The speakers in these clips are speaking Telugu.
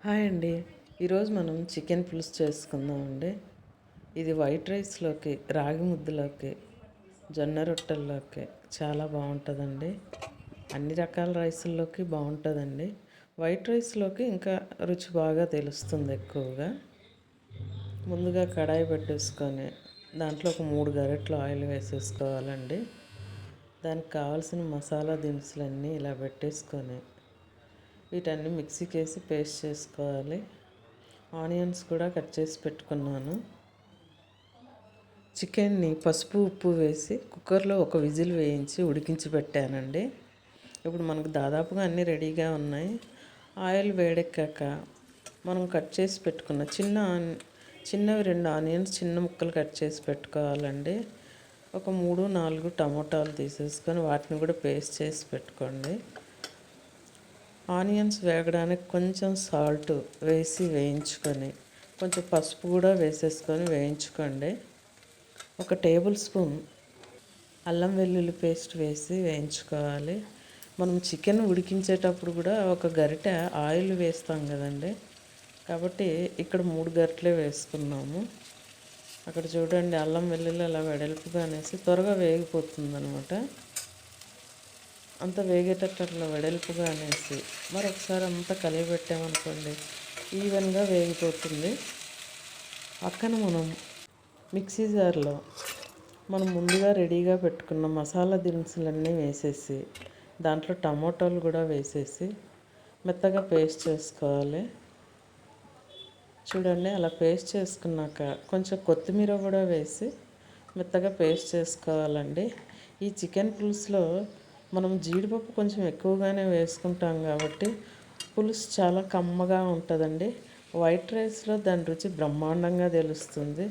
హాయ్ అండి. ఈరోజు మనం చికెన్ పులుసు చేసుకుందామండి. ఇది వైట్ రైస్లోకి, రాగి ముద్దలోకి, జొన్న రొట్టెల్లోకి చాలా బాగుంటుందండి. అన్ని రకాల రైసుల్లోకి బాగుంటుందండి. వైట్ రైస్లోకి ఇంకా రుచి బాగా తెలుస్తుంది ఎక్కువగా. ముందుగా కడాయి పెట్టేసుకొని దాంట్లో ఒక 3 గరిటెలు ఆయిల్ వేసేసుకోవాలండి. దానికి కావాల్సిన మసాలా దినుసులన్నీ ఇలా పెట్టేసుకొని వీటన్ని మిక్సీకి వేసి పేస్ట్ చేసుకోవాలి. ఆనియన్స్ కూడా కట్ చేసి పెట్టుకున్నాను. చికెన్ని పసుపు ఉప్పు వేసి కుక్కర్లో ఒక విజిల్ వేయించి ఉడికించి పెట్టానండి. ఇప్పుడు మనకు దాదాపుగా అన్నీ రెడీగా ఉన్నాయి. ఆయిల్ వేడెక్కాక మనం కట్ చేసి పెట్టుకున్న చిన్నవి 2 ఆనియన్స్ చిన్న ముక్కలు కట్ చేసి పెట్టుకోవాలండి. ఒక 3-4 టమోటాలు తీసేసుకొని వాటిని కూడా పేస్ట్ చేసి పెట్టుకోండి. ఆనియన్స్ వేగడానికి కొంచెం సాల్ట్ వేసి వేయించుకొని కొంచెం పసుపు కూడా వేసేసుకొని వేయించుకోండి. ఒక టేబుల్ స్పూన్ అల్లం వెల్లుల్లి పేస్ట్ వేసి వేయించుకోవాలి. మనం చికెన్ ఉడికించేటప్పుడు కూడా ఒక గరిటె ఆయిల్ వేస్తాం కదండి, కాబట్టి ఇక్కడ 3 గరిటెలే వేసుకున్నాము. అక్కడ చూడండి, అల్లం వెల్లుల్లి అలా వెడల్పుగా అనేసి త్వరగా వేగిపోతుంది అనమాట. అంత వేగేటట్టు అట్లా వెడల్పుగా అనేసి మరొకసారి అంతా కలియబెట్టామనుకోండి, ఈవెన్గా వేగిపోతుంది. పక్కన మనం మిక్సీ జార్లో మనం ముందుగా రెడీగా పెట్టుకున్న మసాలా దినుసులన్నీ వేసేసి దాంట్లో టమోటాలు కూడా వేసేసి మెత్తగా పేస్ట్ చేసుకోవాలి. చూడండి, అలా పేస్ట్ చేసుకున్నాక కొంచెం కొత్తిమీర కూడా వేసి మెత్తగా పేస్ట్ చేసుకోవాలండి. ఈ చికెన్ పులుసులో మనం జీడిపప్పు కొంచెం ఎక్కువగానే వేసుకుంటాం కాబట్టి పులుసు చాలా కమ్మగా ఉంటుందండి. వైట్ రైస్లో దాని రుచి బ్రహ్మాండంగా తెలుస్తుంది.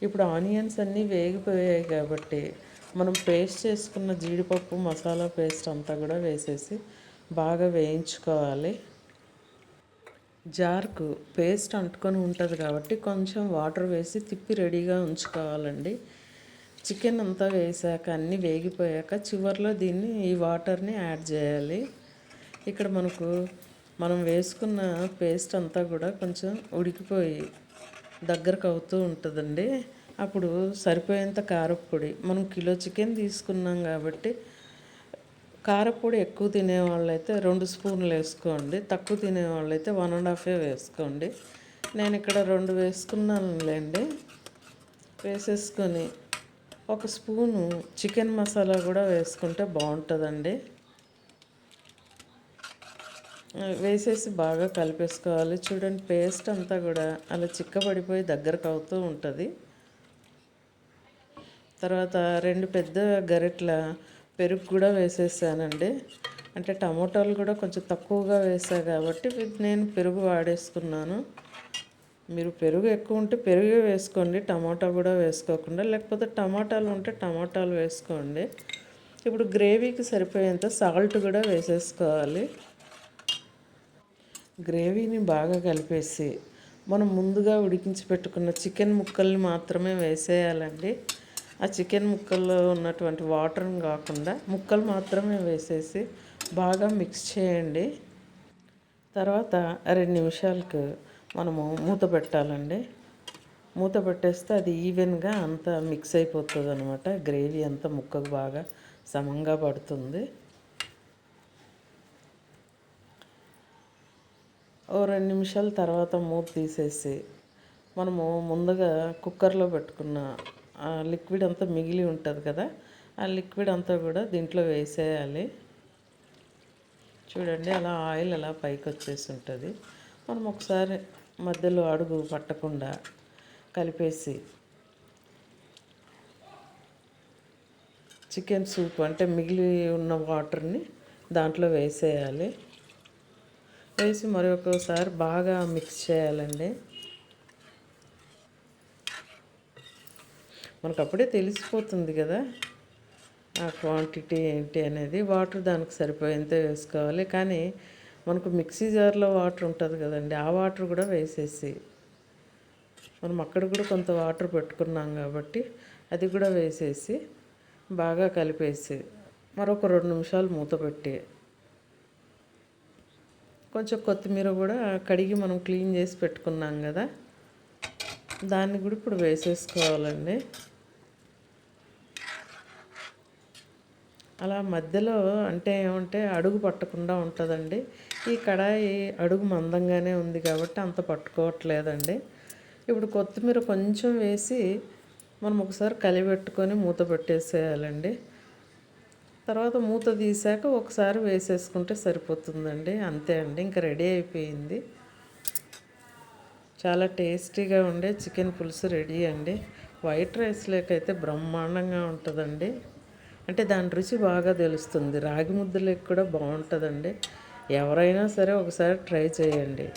ఇప్పుడు ఆనియన్స్ అన్నీ వేగిపోయాయి కాబట్టి మనం పేస్ట్ చేసుకున్న జీడిపప్పు మసాలా పేస్ట్ అంతా కూడా వేసేసి బాగా వేయించుకోవాలి. జార్కు పేస్ట్ అంటుకొని ఉంటుంది కాబట్టి కొంచెం వాటర్ వేసి తిప్పి రెడీగా ఉంచుకోవాలండి. చికెన్ అంతా వేసాక అన్నీ వేగిపోయాక చివరిలో ఈ వాటర్ని యాడ్ చేయాలి. ఇక్కడ మనం వేసుకున్న పేస్ట్ అంతా కూడా కొంచెం ఉడికిపోయి దగ్గరకు అవుతూ ఉంటుందండి. అప్పుడు సరిపోయేంత కారపొడి, మనం కిలో చికెన్ తీసుకున్నాం కాబట్టి కారపొడి ఎక్కువ తినేవాళ్ళైతే 2 స్పూన్లు వేసుకోండి, తక్కువ తినేవాళ్ళైతే 1.5 వేసుకోండి. నేను ఇక్కడ 2 వేసుకున్నానులేండి. వేసేసుకొని ఒక స్పూను చికెన్ మసాలా కూడా వేసుకుంటే బాగుంటుందండి. వేసేసి బాగా కలిపేసుకోవాలి. చూడండి, పేస్ట్ అంతా కూడా అలా చిక్కబడిపోయి దగ్గరకు అవుతూ ఉంటుంది. తర్వాత 2 పెద్ద గరిటెల పెరుగు కూడా వేసేసానండి. అంటే టమోటాలు కూడా కొంచెం తక్కువగా వేసా కాబట్టి నేను పెరుగు వాడేసుకున్నాను. మీరు పెరుగు ఎక్కువ ఉంటే పెరుగే వేసుకోండి, టమాటా కూడా వేసుకోకుండా. లేకపోతే టమాటాలు ఉంటే టమాటాలు వేసుకోండి. ఇప్పుడు గ్రేవీకి సరిపోయేంత సాల్ట్ కూడా వేసేసుకోవాలి. గ్రేవీని బాగా కలిపేసి మనం ముందుగా ఉడికించి పెట్టుకున్న చికెన్ ముక్కల్ని మాత్రమే వేసేయాలండి. ఆ చికెన్ ముక్కల్లో ఉన్నటువంటి వాటర్ని కాకుండా ముక్కలు మాత్రమే వేసేసి బాగా మిక్స్ చేయండి. తర్వాత 2 నిమిషాలకు మనము మూత పెట్టాలండి. మూత పెట్టేస్తే అది ఈవెన్గా అంతా మిక్స్ అయిపోతుంది అనమాట. గ్రేవీ అంతా ముక్కకు బాగా సమంగా పడుతుంది. ఓ 2 నిమిషాల తర్వాత మూత తీసేసి మనము ముందుగా కుక్కర్లో పెట్టుకున్న లిక్విడ్ అంతా మిగిలి ఉంటుంది కదా, ఆ లిక్విడ్ అంతా కూడా దీంట్లో వేసేయాలి. చూడండి, అలా ఆయిల్ అలా పైకి వచ్చేసి ఉంటుంది. మనం ఒకసారి మధ్యలో అడుగు పట్టకుండా కలిపేసి చికెన్ సూప్ అంటే మిగిలి ఉన్న వాటర్ని దాంట్లో వేసేయాలి. వేసి మరొకసారి బాగా మిక్స్ చేయాలండి. మనకు అప్పుడే తెలిసిపోతుంది కదా ఆ క్వాంటిటీ ఏంటి అనేది. వాటర్ దానికి సరిపోయేంత వేసుకోవాలి. కానీ మనకు మిక్సీ జార్లో వాటర్ ఉంటుంది కదండి, ఆ వాటర్ కూడా వేసేసి మనం అక్కడ కూడా కొంత వాటర్ పెట్టుకున్నాం కాబట్టి అది కూడా వేసేసి బాగా కలిపేసి మరొక 2 నిమిషాలు మూత పెట్టి కొంచెం కొత్తిమీర కూడా కడిగి మనం క్లీన్ చేసి పెట్టుకున్నాం కదా, దాన్ని కూడా ఇప్పుడు వేసేసుకోవాలండి. అలా మధ్యలో అంటే ఏమంటే అడుగు పట్టకుండా ఉంటుందండి. ఈ కడాయి అడుగు మందంగానే ఉంది కాబట్టి అంత పట్టుకోవట్లేదండి. ఇప్పుడు కొత్తిమీర కొంచెం వేసి మనం ఒకసారి కలిపెట్టుకొని మూత పెట్టేసేయాలండి. తర్వాత మూత తీసాక ఒకసారి వేసేసుకుంటే సరిపోతుందండి. అంతే అండి, ఇంకా రెడీ అయిపోయింది. చాలా టేస్టీగా ఉండే చికెన్ పులుసు రెడీ అండి. వైట్ రైస్లోకైతే బ్రహ్మాండంగా ఉంటుందండి. అంటే దాని రుచి బాగా తెలుస్తుంది. రాగి ముద్దలోకి కూడా బాగుంటుందండి. ఎవరైనా సరే ఒకసారి ట్రై చేయండి.